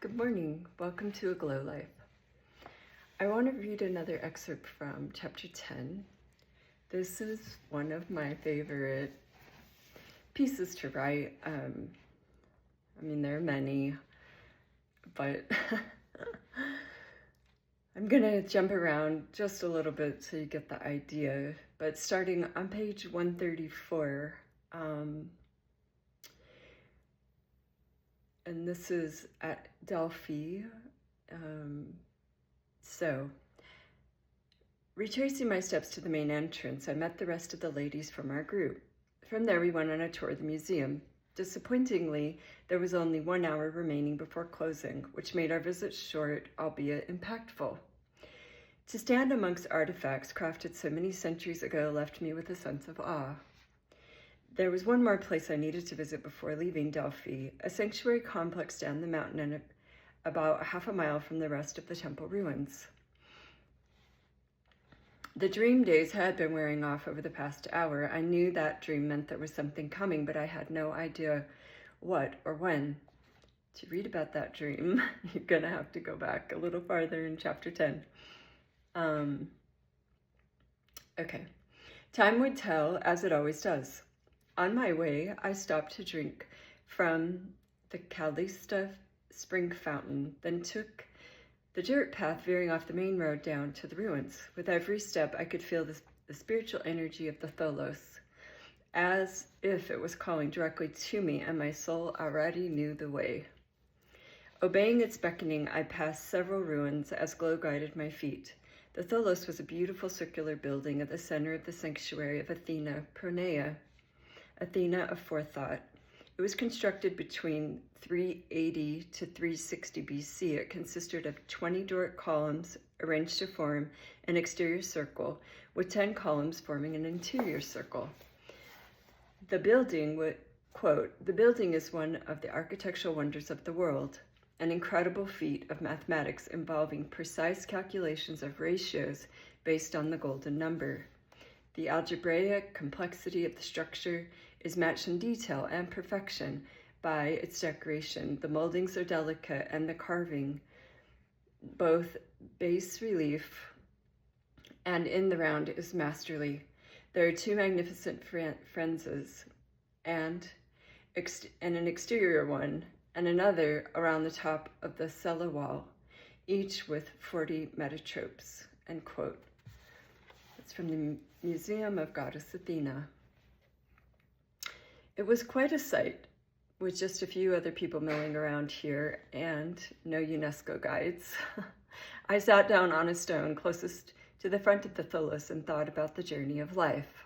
Good morning. Welcome to A Glow Life. I want to read another excerpt from chapter 10. This is one of my favorite pieces to write. There are many, but I'm going to jump around just a little bit so you get the idea. But starting on page 134, and this is at Delphi. Retracing my steps to the main entrance, I met the rest of the ladies from our group. From there, we went on a tour of the museum. Disappointingly, there was only 1 hour remaining before closing, which made our visit short, albeit impactful. To stand amongst artifacts crafted so many centuries ago left me with a sense of awe. There was one more place I needed to visit before leaving Delphi, a sanctuary complex down the mountain and about half a mile from the rest of the temple ruins. The dream-daze had been wearing off over the past hour. I knew that dream meant there was something coming, but I had no idea what or when. To read about that dream, you're going to have to go back a little farther in chapter 10. Okay. Time would tell, as it always does. On my way, I stopped to drink from the Kastalia spring fountain, then took the dirt path veering off the main road down to the ruins. With every step, I could feel the spiritual energy of the Tholos, as if it was calling directly to me, and my soul already knew the way. Obeying its beckoning, I passed several ruins as glow guided my feet. The Tholos was a beautiful circular building at the center of the sanctuary of Athena Pronea, Athena of forethought. It was constructed between 380 to 360 BC. It consisted of 20 Doric columns arranged to form an exterior circle, with 10 columns forming an interior circle. The building would, quote, "The building is one of the architectural wonders of the world, an incredible feat of mathematics involving precise calculations of ratios based on the golden number. The algebraic complexity of the structure is matched in detail and perfection by its decoration. The moldings are delicate and the carving, both bas relief and in the round, is masterly. There are 2 magnificent friezes and an exterior one and another around the top of the cella wall, each with 40 metatropes," end quote. It's from the Museum of Goddess Athena. It was quite a sight, with just a few other people milling around here and no UNESCO guides. I sat down on a stone closest to the front of the Tholos and thought about the journey of life.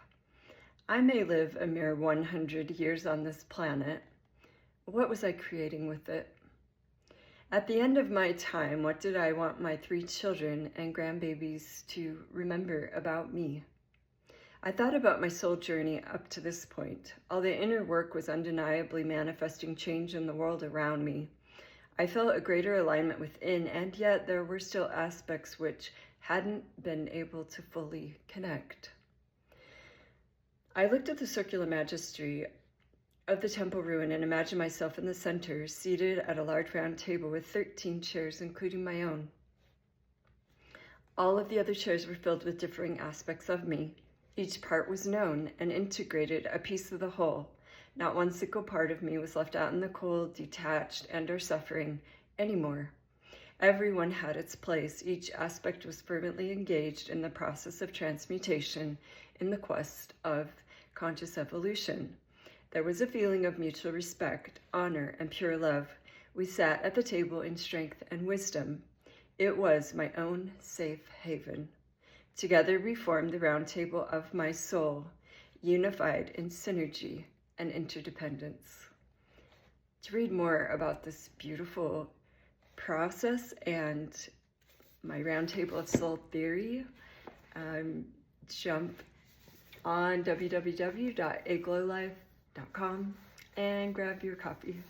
I may live a mere 100 years on this planet. What was I creating with it? At the end of my time, what did I want my 3 children and grandbabies to remember about me? I thought about my soul journey up to this point. All the inner work was undeniably manifesting change in the world around me. I felt a greater alignment within, and yet there were still aspects which hadn't been able to fully connect. I looked at the circular majesty of the temple ruin and imagined myself in the center, seated at a large round table with 13 chairs, including my own. All of the other chairs were filled with differing aspects of me. Each part was known and integrated, a piece of the whole. Not one single part of me was left out in the cold, detached, and or suffering anymore. Everyone had its place. Each aspect was fervently engaged in the process of transmutation in the quest of conscious evolution. There was a feeling of mutual respect, honor, and pure love. We sat at the table in strength and wisdom. It was my own safe haven. Together we formed the round table of my soul, unified in synergy and interdependence. To read more about this beautiful process and my round table of soul theory, jump on www.aglowlife.com and grab your copy.